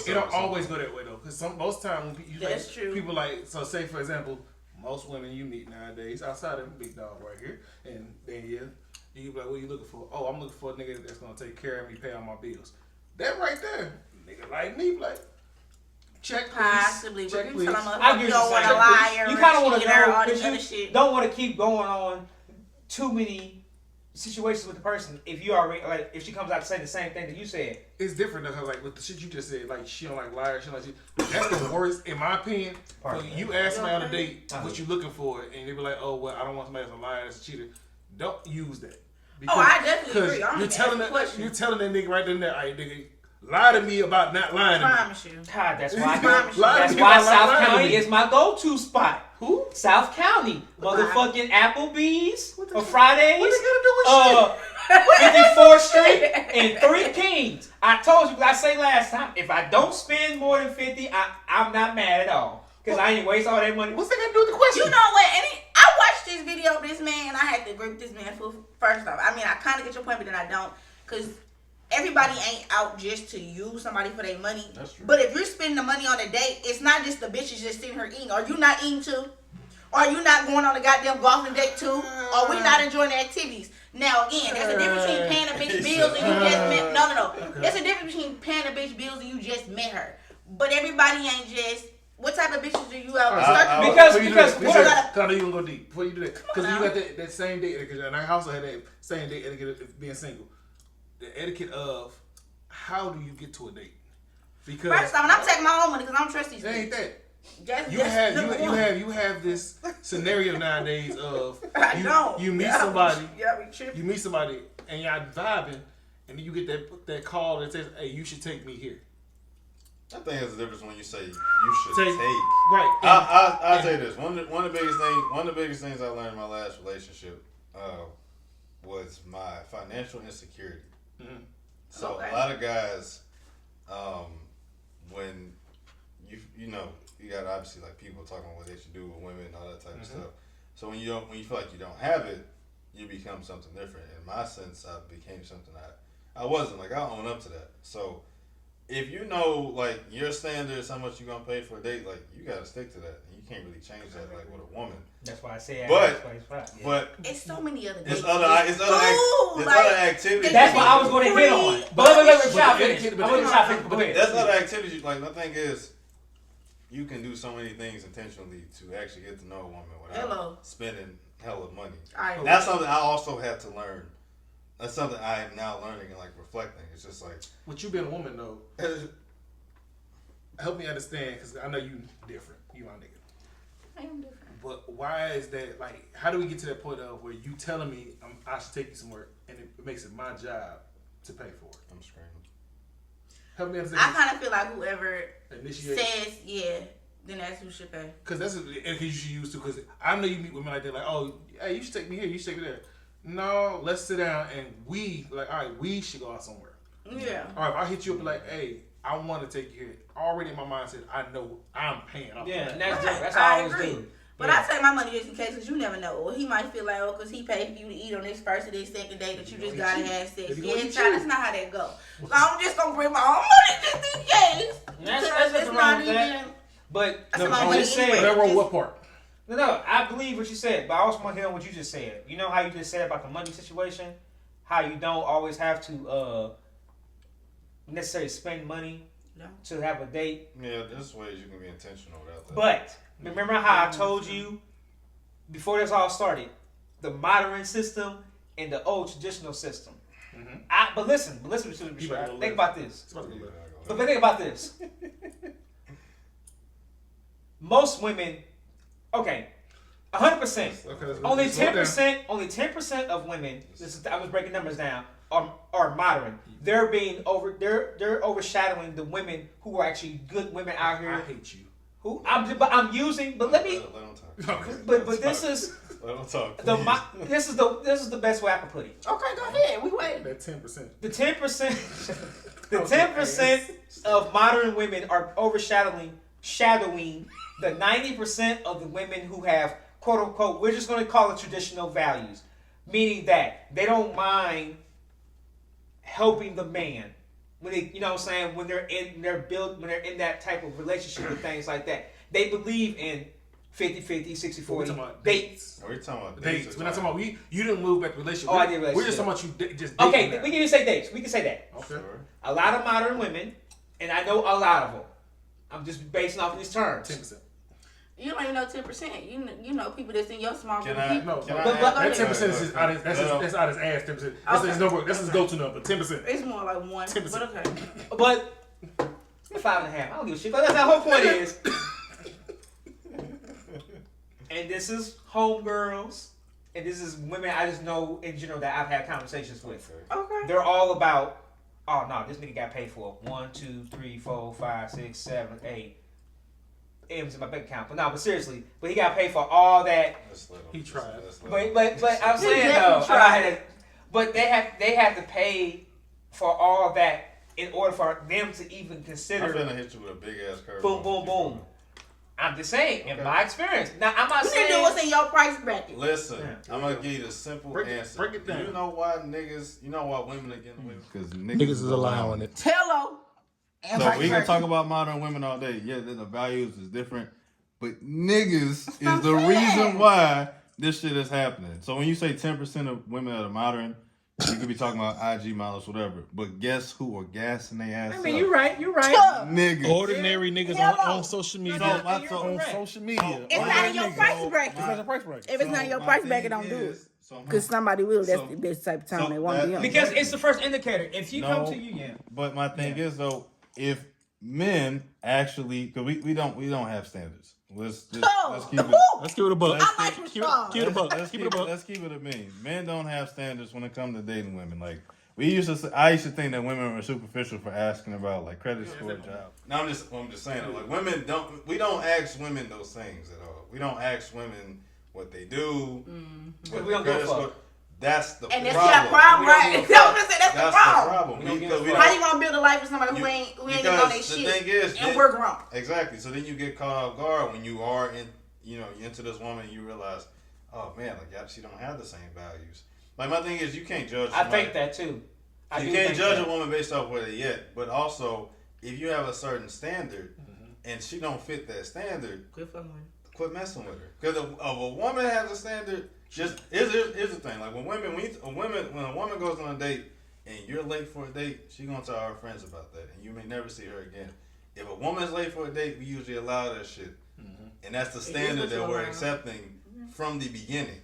It'll always go that way though. Because most times that's true. People like, so say for example, most women you meet nowadays outside of big dog right here, and then you be like, what are you looking for? Oh, I'm looking for a nigga that's gonna take care of me, pay all my bills. That right there, nigga like me, like. Check possibly, check but you tell them you don't want to lie or you kind of want to know all this other shit. Don't want to keep going on too many situations with the person if you already like if she comes out to say the same thing that you said. It's different though, cause like with the shit you just said, like she don't like liars, she don't like shit. That's the worst in my opinion. You ask somebody on a date what you looking for, and they be like, oh well, I don't want somebody that's a liar, that's a cheater. Don't use that. Because, I definitely agree. You're telling that nigga right then there, all right, nigga. Lie to me about not lying to me. I promise you. God, that's why South County is my go-to spot. Who? South County. Motherfucking Applebee's on Fridays. What they gonna do with 54th Street and 3 Kings. I told you, I say last time, if I don't spend more than 50, I'm not mad at all. Because I ain't waste all that money. What's that got to do with the question? You know what? I watched this video of this man, and I had to agree with this man first off. I mean, I kind of get your point, but then I don't. Because everybody ain't out just to use somebody for their money. That's true. But if you're spending the money on a date, it's not just the bitches just sitting here eating. Are you not eating too? Are you not going on a goddamn golfing date too? Are we not enjoying the activities? Now again, there's a difference between paying a bitch bills and you just met. No. There's a difference between paying a bitch bills and you just met her. But everybody ain't just What type of bitches do you have? Because I know you gonna go deep. Before you do that, because you got that same date etiquette, and I also had that same date etiquette of being single. The etiquette of how do you get to a date? Because first off, I'm taking my own money because I don't trust these. It ain't that. You have this scenario nowadays of you meet somebody, you meet somebody, and y'all vibing, and then you get that call that says, "Hey, you should take me here." I think there's a difference when you say you should take. Right. I'll tell you this. One of the biggest things I learned in my last relationship was my financial insecurity. Mm-hmm. So a lot of guys, when you got obviously like people talking about what they should do with women and all that type of stuff. So when you feel like you don't have it, you become something different. In my sense, I became something I wasn't. Like I own up to that. So if you know like your standards, how much you're gonna pay for a date, like you gotta stick to that. You can't really change that like with a woman. That's why I say. But it's so many other dates. It's other activities. That's what I was going to hit on. But let me try to finish. That's other activities. Like my thing is, you can do so many things intentionally to actually get to know a woman without spending hella money. That's something I also had to learn. That's something I am now learning and like reflecting. It's just like with you being a woman though, help me understand because I know you different. You my nigga. I am different. But why is that? Like, how do we get to that point of where you telling me I should take you somewhere and it makes it my job to pay for it? I'm screaming. Help me understand. I kind of feel like whoever initiates says then that's who should pay. Because that's what you should use to. Because I know you meet women like that, like, oh, hey, you should take me here, you should take me there. No, let's sit down and we should go out somewhere. Yeah. All right, if I hit you up like, hey, I want to take you here. Already in my mind said, I know I'm paying. And that's how I always do. But I take my money just in case because you never know. Or he might feel like, because he paid for you to eat on this first or this second day that you just got to have sex. That's not how that go. So I'm just going to bring my own money just in case. That's not even. But I'm just saying. What part? No, I believe what you said, but I also want to hear what you just said. You know how you just said about the money situation? How you don't always have to necessarily spend money to have a date. Yeah, there's ways you can be intentional without that. But remember how I told you before this all started, the modern system and the old traditional system. Mm-hmm. But listen to me. Think about this. But think about this. Most women, 100%. Only 10% of women. I was breaking numbers down. Are modern. They're overshadowing the women who are actually good women out here. I hate you. Who I'm using, but let me. But this is. Let them talk. This is the best way I can put it. Okay, go ahead. We wait. That 10%. The 10%. The 10% of modern women are shadowing the 90% of the women who have quote unquote. We're just going to call it traditional values, meaning that they don't mind helping the man when they, you know what I'm saying, when they're in that type of relationship and things like that. They believe in 50-50, 60-40 dates. We're talking about dates. We're not talking about you didn't move back to relationship. I did relationship. We're just talking about you just okay, now. we can even say dates. We can say that. Okay. Sure. A lot of modern women, and I know a lot of them. I'm just basing off of these terms. 10%. You don't even know 10%. You know people that's in your small group. That 10% is out his ass. 10%. That's his go-to number. 10%. It's more like 1. 10%. But okay. But 5.5. I don't give a shit. But that's the whole point is. And this is homegirls, and this is women I just know in general that I've had conversations with. Okay. They're all about, oh no, this nigga got paid for 1, 2, 3, 4, 5, 6, 7, 8 M's in my bank account. But seriously, he got paid for all that. He tried. But I'm saying though, but they have to pay for all that in order for them to even consider. I'm gonna hit you with a big ass curve. Boom, boom, boom. I'm just saying, in my experience. Now, I'm not saying. You know what's in your price bracket. Listen, I'm going to give you the simple answer. Break it down. You know why women are getting away with it? Because niggas is allowing it. Hello. So we can talk about modern women all day. Yeah, the values is different. But niggas is the reason why this shit is happening. So when you say 10% of women that are modern, You could be talking about IG models, whatever. But guess who are gassing their ass? I mean, you're right. Niggas. Ordinary niggas on social media. On social media. It's not in your price bracket. It's not your price bracket. If it's not in your price bracket, don't do it. Because somebody will. That's the type of time they want to be on. Because it's the first indicator. If you come to you, But my thing is though, if men actually, because we don't have standards. Let's keep it. Let's keep it a buck. I like response. Keep it a buck. Let's keep it a mean. Men don't have standards when it comes to dating women. Like I used to think that women were superficial for asking about like credit score, job. No, I'm just saying that, like women we don't ask women those things at all. We don't ask women what they do. What we don't give a fuck. That's the problem. And that's your problem, right? That's the problem. We How you gonna build a life with somebody who ain't getting on their shit? Thing is, and we're grown. Exactly. So then you get caught off guard when you are you into this woman and you realize, oh man, like she don't have the same values. Like my thing is, you can't judge somebody. I think that too. You can't judge a woman based off where they at. But also, if you have a certain standard and she don't fit that standard, quit messing with her. Because if a woman has a standard, just here's the thing. Like when a woman goes on a date and you're late for a date, she gonna tell her friends about that, and you may never see her again. If a woman's late for a date, we usually allow that shit, and that's the standard that we're accepting from the beginning.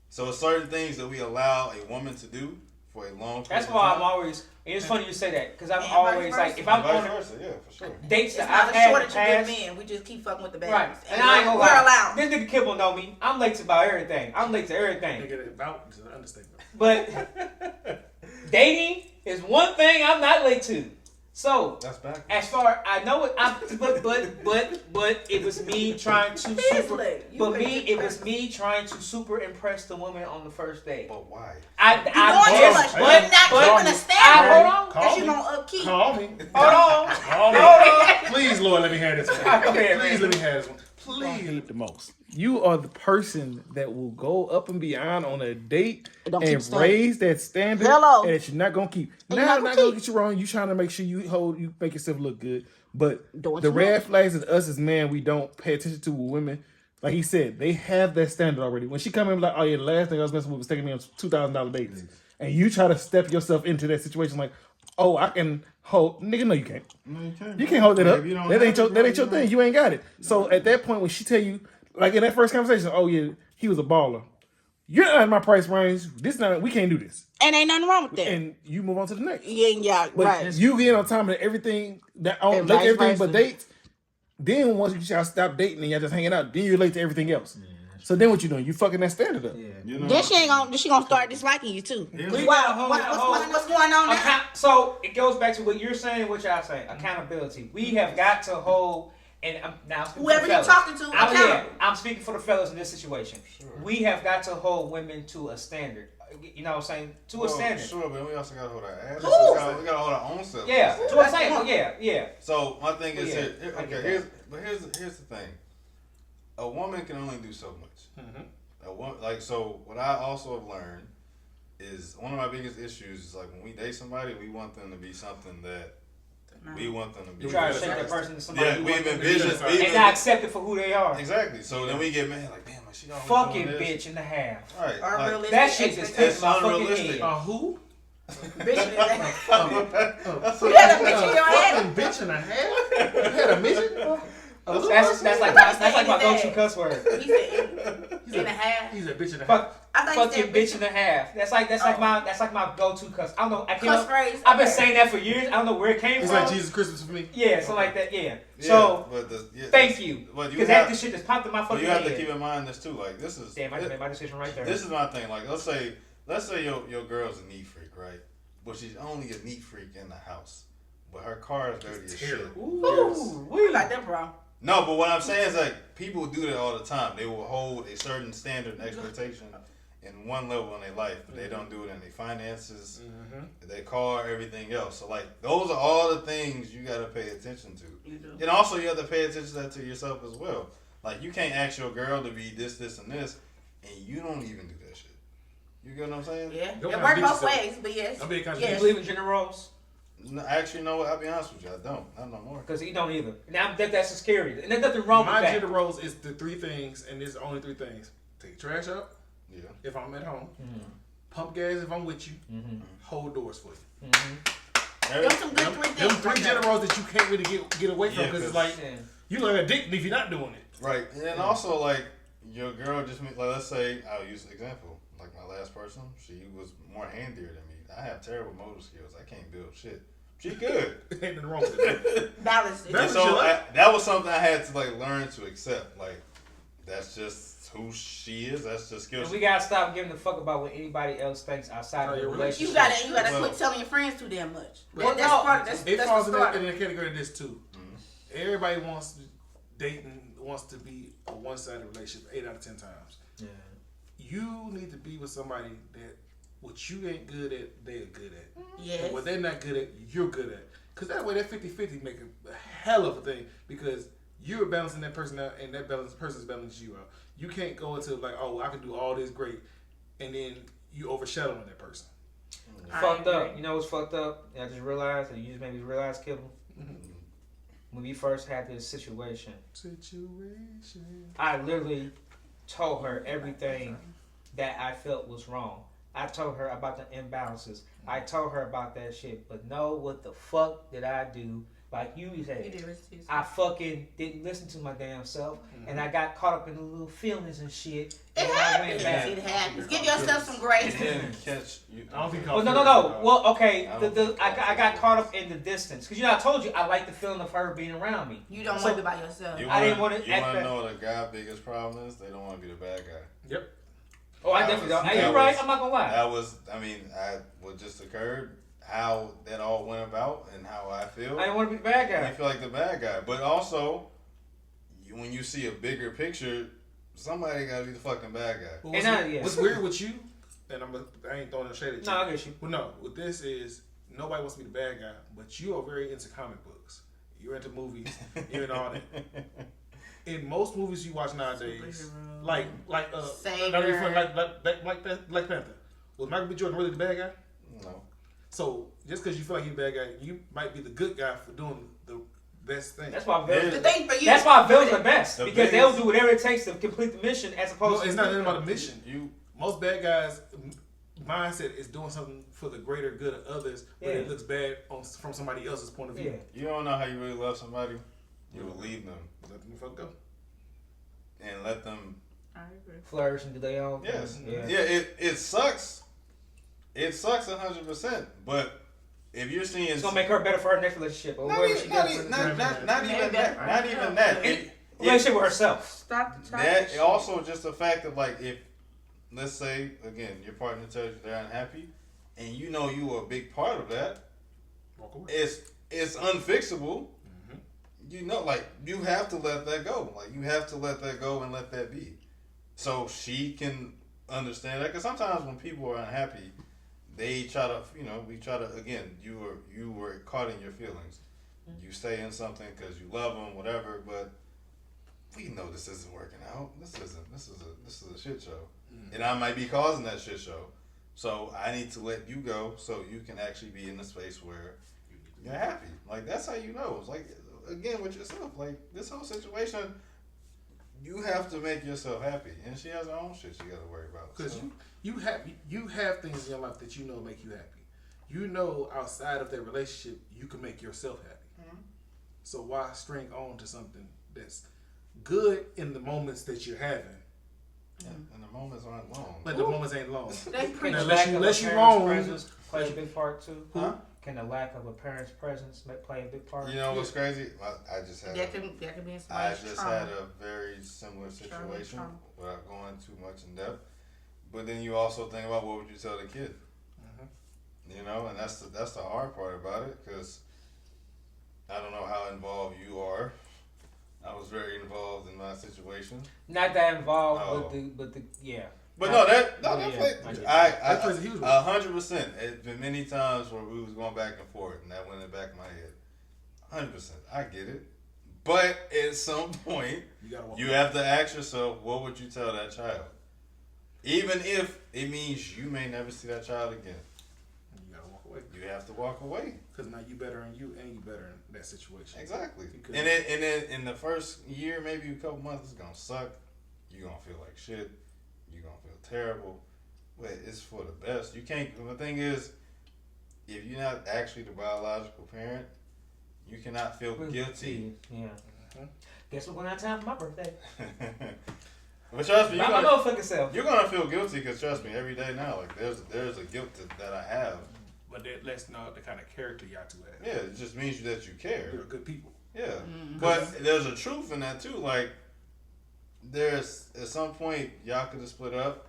So certain things that we allow a woman to do for a long time. That's why I'm always. And it's funny you say that because I'm always like, if I'm on yeah, for sure. dates that I've I've had in the shortage of good past, men. We just keep fucking with the babies. right? And I ain't gonna we're lie. allowed. This nigga Kibble know me. I'm late to about everything. I'm late to everything. Nigga, about is an understatement. But dating is one thing I'm not late to. So That's backwards. as far I know it, but it was me trying to it was me trying to super impress the woman on the first date. But why? You're doing too much. You're not keeping a standard. Hold on. Because you don't upkeep. Call me. Hold on. Please, Lord, let me have this one. Okay, Please let me have this one. Please. The most. You are the person that will go up and beyond on a date and raise that standard and that you're not gonna keep. Now, I'm not gonna get you wrong. You trying to make sure you make yourself look good, but the red flags is us as men. We don't pay attention to with women. Like he said, they have that standard already. When she come in like, oh yeah, the last thing I was messing with was taking me on $2,000 dates, and you try to step yourself into that situation like, oh, I can hold, nigga. No, you can't. No, you can't. You can't hold that up. That ain't your thing. You ain't got it. So at that point, when she tell you, like in that first conversation, oh yeah, he was a baller. You're not in my price range. We can't do this. And ain't nothing wrong with that. And you move on to the next. Yeah, but right. You get on time of everything but dates. Then once you y'all stop dating and y'all just hanging out, then you're late to everything else. Yeah. So then what you doing? You fucking that standard up. Yeah. Then she gonna start disliking you too. Yeah. What's going on now? So it goes back to what you're saying, what y'all saying. Accountability. We have got to hold. And I'm now whoever you're talking to, I'm speaking for the fellas in this situation. Sure. We have got to hold women to a standard. You know what I'm saying? To a standard. Sure, but we also got to hold our ass. We got to hold our own self. Yeah, to a standard. Yeah. So my thing is here's the thing. A woman can only do so much. Mm-hmm. So what I also have learned is one of my biggest issues is like when we date somebody, we want them to be something that. We want them to be. You try to shape that person to somebody. Yeah, we've envisioned and not accept it for who they are. Exactly. So then we get mad like, damn, like she always fucking doing bitch in the half. Right. Like, that shit just takes my fucking head. Who? Bitch in the half. You had a bitch in your head. Bitch in a half. You had a midget. That's like my go-to cuss word. He's in a half. He's a bitch in a half. Fucking bitch in a half. That's like my go-to cuss. I don't know. Cuss phrase. I've been saying that for years. I don't know where it came from. It's like Jesus Christmas for me. Yeah, something like that. Yeah. So thank you. Because this shit just popped in my fucking head. You have to keep in mind this too. Like this is. Damn, I just made my decision right there. This is my thing. Like let's say your girl's a neat freak, right? But she's only a neat freak in the house, but her car is dirty as shit. Ooh, we like that, bro. No, but what I'm saying is like people do that all the time. They will hold a certain standard and expectation in one level in their life, but they don't do it in their finances, their car, everything else. So like those are all the things you gotta pay attention to. You do. And also you have to pay attention to yourself as well. Like you can't ask your girl to be this, and this, and you don't even do that shit. You get what I'm saying? Yeah. It works both ways, but yes. Do you believe in gender roles? No, actually, you know what? I'll be honest with you. I don't. Not no more. Because he don't either. Now that's scary. And there's nothing wrong with that. My gender roles is the three things, and there's only three things. Take trash out. Yeah. If I'm at home. pump gas if I'm with you, hold doors for you. Those some good three things. Them 3 generals that you can't really get away from because it's like you look addicted if you're not doing it. Right, and then also like your girl just like let's say I'll use an example like my last person. She was more handier than me. I have terrible motor skills. I can't build shit. She good. Ain't nothing wrong with it. Balance. And so that was something I had to like learn to accept. Like that's just who she is. That's just skills. We gotta stop giving a fuck about what anybody else thinks outside of the relationship. You gotta quit telling your friends too damn much. It falls in the category of this too. Everybody wants to be a one-sided relationship 8 out of 10 times. Yeah. You need to be with somebody that what you ain't good at, they're good at. Yeah. And what they're not good at, you're good at. Because that way that 50-50 make a hell of a thing because you're balancing that person out and that person's balancing you out. You can't go into like, oh, I can do all this great and then you overshadowing that person. Fucked up. You know what's fucked up? I just realized, and you just made me realize, Kibble. When we first had this situation, I literally told her everything that I felt was wrong. I told her about the imbalances. I told her about that shit. But no, what the fuck did I do? Like you said, I fucking didn't listen to my damn self, and I got caught up in the little feelings and shit. It happens. Give yourself some grace. I don't think. Oh no. Well, okay. I got caught up in the distance because I told you I like the feeling of her being around me. You don't want to be by yourself. I didn't want to. You want to know what a guy's biggest problem is? They don't want to be the bad guy. Yep. Oh, I definitely don't. You're right. I'm not gonna lie. That was. What just occurred. How that all went about and how I feel. I didn't want to be the bad guy. You feel like the bad guy. But also, when you see a bigger picture, somebody got to be the fucking bad guy. Well, what's weird with you, and I ain't throwing no shade at you. No, I get you. Well, no, with this is, nobody wants to be the bad guy, but you are very into comic books. You're into movies. You're into all that. In most movies you watch nowadays, like Black Panther, was Michael B. Jordan really the bad guy? No. So just because you feel like you're a bad guy, you might be the good guy for doing the best thing. That's why villains. That's why villains are best because they'll do whatever it takes to complete the mission, as opposed to. It's not about the mission. Most bad guys' mindset is doing something for the greater good of others, but it looks bad from somebody else's point of view. You don't know how you really love somebody. You will leave them. Let them fuck go. And let them flourish and do their own. Yes. Yeah. It sucks. It sucks 100%, but if you're seeing it's gonna make her better for her next relationship, or whatever she does. Not even that. Relationship with herself. Stop the that also just the fact of like if let's say again your partner tells you they're unhappy, and you know you are a big part of that. Walk away. It's unfixable. You know, like you have to let that go. Like you have to let that go and let that be, so she can understand that. Because sometimes when people are unhappy. They try to, we try to, again, you were caught in your feelings. You stay in something because you love them, whatever, but we know this isn't working out. This is a shit show. And I might be causing that shit show. So I need to let you go so you can actually be in a space where you're happy. Like, that's how you know. It's like, again, with yourself, like, this whole situation, you have to make yourself happy. And she has her own shit she got to worry about. Because you have things in your life that you know make you happy. You know outside of that relationship, you can make yourself happy. Mm-hmm. So why string on to something that's good in the moments that you're having? Yeah, and the moments aren't long. But the moments ain't long. Unless you long. Presence play a big part too. Huh? Can the lack of a parent's presence play a big part? You know what's crazy? I just had. That can be I just had a very similar situation without going too much in depth. But then you also think about what would you tell the kid? Mm-hmm. And that's the hard part about it because I don't know how involved you are. I was very involved in my situation. Not that involved, but the yeah. But I 100%. It's been many times where we was going back and forth, and that went in the back of my head. 100%. I get it. But at some point, you have to ask yourself, what would you tell that child? Even if it means you may never see that child again. You gotta walk away. You have to walk away. Because now you better in you and you better in that situation. Exactly. And then in the first year, maybe a couple months, it's going to suck. You're going to feel like shit. You're going to feel terrible. Wait, it's for the best. You can't. The thing is, if you're not actually the biological parent, you cannot feel guilty. Yeah. Mm-hmm. Guess we're going out of time for my birthday. But trust me, you're gonna feel guilty because trust me, every day now, like there's a guilt that I have. But that lets know the kind of character y'all two have. Yeah, it just means that you care. You're good people. Yeah, but there's a truth in that too. Like, there's at some point y'all could have split up.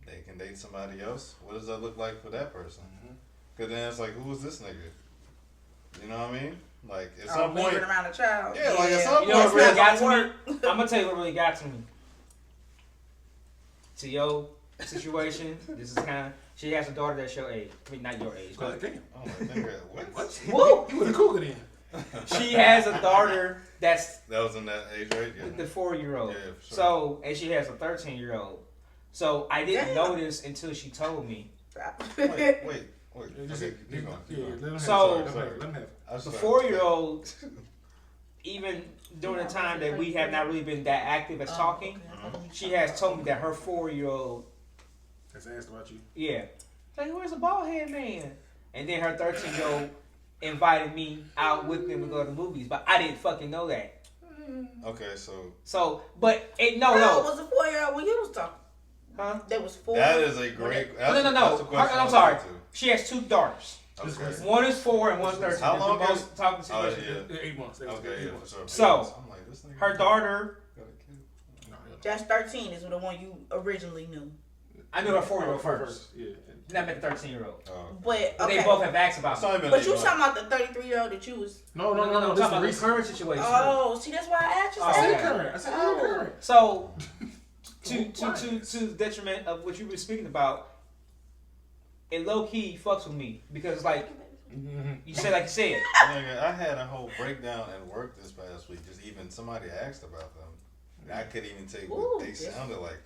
They can date somebody else. What does that look like for that person? Because then it's like, who is this nigga? You know what I mean? Like at some point, around a child. Yeah, like at some point, you know what really got to me? I'm gonna tell you what really got to me. To your situation, this is kind of. She has a daughter that's your age. I mean, not your age. But damn. Oh my God, what? Whoa! You was a cougar then. She has a daughter that was in that age, right? Yeah. The 4-year-old. Yeah, for sure. So, and she has a 13-year-old. So I didn't notice until she told me. Wait. Just keep going. So the 4-year-old, even during the time that we have not really been that active as talking, she has told me that her 4-year-old has asked about you. Yeah. Like, where's the bald head man? And then her 13-year-old invited me out with them to go to the movies, but I didn't fucking know that. Okay, but it no. Was a 4-year-old when you was talking? Huh? That was 4. That is a great. No. I'm sorry. She has 2 daughters. Okay. One is 4 and one's 13. How long ago? Talking to 8 months. Okay, yeah, for sure. So, her daughter. That's 13 is the one you originally knew. I knew her 4-year-old first. Yeah. Then I met the 13-year-old. But okay. They both have asked about me. But you talking about the 33-year-old that you was? No. This is about the current situation. Oh, see, that's why I asked you. I said current. So, to the detriment of what you were speaking about, it low key fucks with me because like you said, Nigga, I had a whole breakdown at work this past week. Just even somebody asked about them. I couldn't even tell you what they sounded like.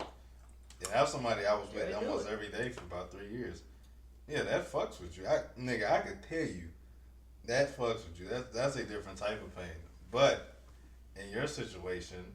And that's somebody I was with almost every day for about 3 years. Yeah, that fucks with you. I could tell you that fucks with you. That's a different type of pain. But in your situation,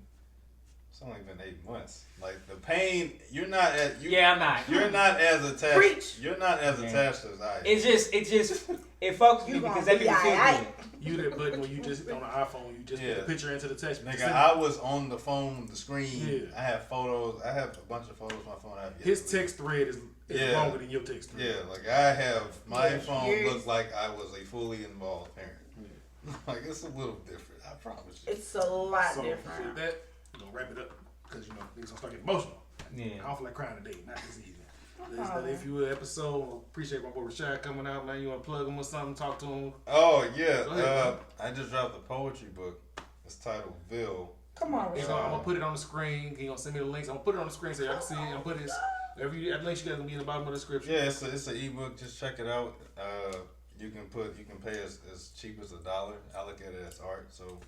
it's only been 8 months. Like the pain, you're not as I'm not. You're not as attached. Preach. You're not as attached as I am. It fucks with me because that makes me feel good. You that button when you just on the iPhone, you just put the picture into the text. Nigga, I was on the phone, the screen. Yeah. I have photos. I have a bunch of photos on my phone. His text thread is longer than your text thread. Yeah, like I have my phone looks like I was a fully involved parent. Yeah. Like it's a little different. I promise you. It's a lot different. With that, we're gonna wrap it up because niggas gonna start getting emotional. Yeah. I don't feel like crying today. Not this evening. This is the If You Will episode. Appreciate my boy Rashad coming out, man. You want to plug him or something? Talk to him. Oh, yeah. I just dropped a poetry book. It's titled Bill. Come on, Rashad. I'm going to put it on the screen. He going to send me the links. I'm going to put it on the screen so y'all can see it. I'm going to put his. Every link you guys going to be in the bottom of the description. Yeah, it's an ebook. Just check it out. You can pay as cheap as $1. I look at it as art. So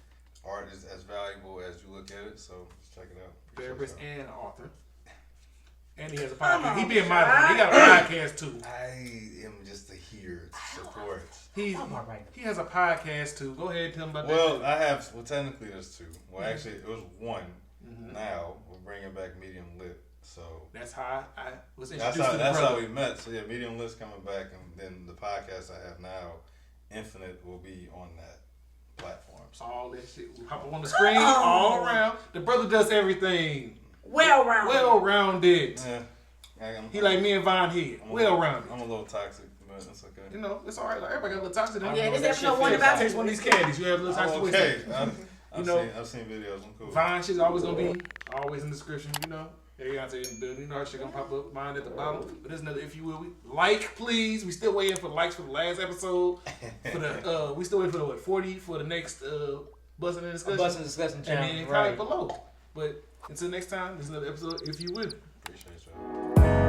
art is as valuable as you look at it. So just check it out. Therapist and author. And he has a podcast. He being modern. He got a podcast too. I am just here to support. He has a podcast too. Go ahead and tell him about that. Well, I have. Well, technically there's 2. Well, actually it was 1. Now we're bringing back Medium Lit. So that's how I was introduced to the That's brother. how we met. So yeah, Medium Lit's coming back, and then the podcast I have now, Infinite, will be on that platform. So all that shit will pop up on the screen all around. The brother does everything. Well-rounded. Yeah. He like me and Von Head. Well-rounded. I'm a little toxic, but it's okay. You know, it's all right. Like, everybody got a little toxic. Yeah, this episode one about taste one of these candies. You have a little toxic. Okay. I've seen videos. I'm cool. Von shit's always gonna be always in the description. You know, everyone's in the building. You know, our shit gonna pop up. Mine at the bottom. But there's another. If you will, like, please. We still waiting for likes for the last episode. For the we still waiting for the 40 for the next Bustin' and Discussion channel. And then comment below. But until next time, this is another episode. If you will. Appreciate y'all.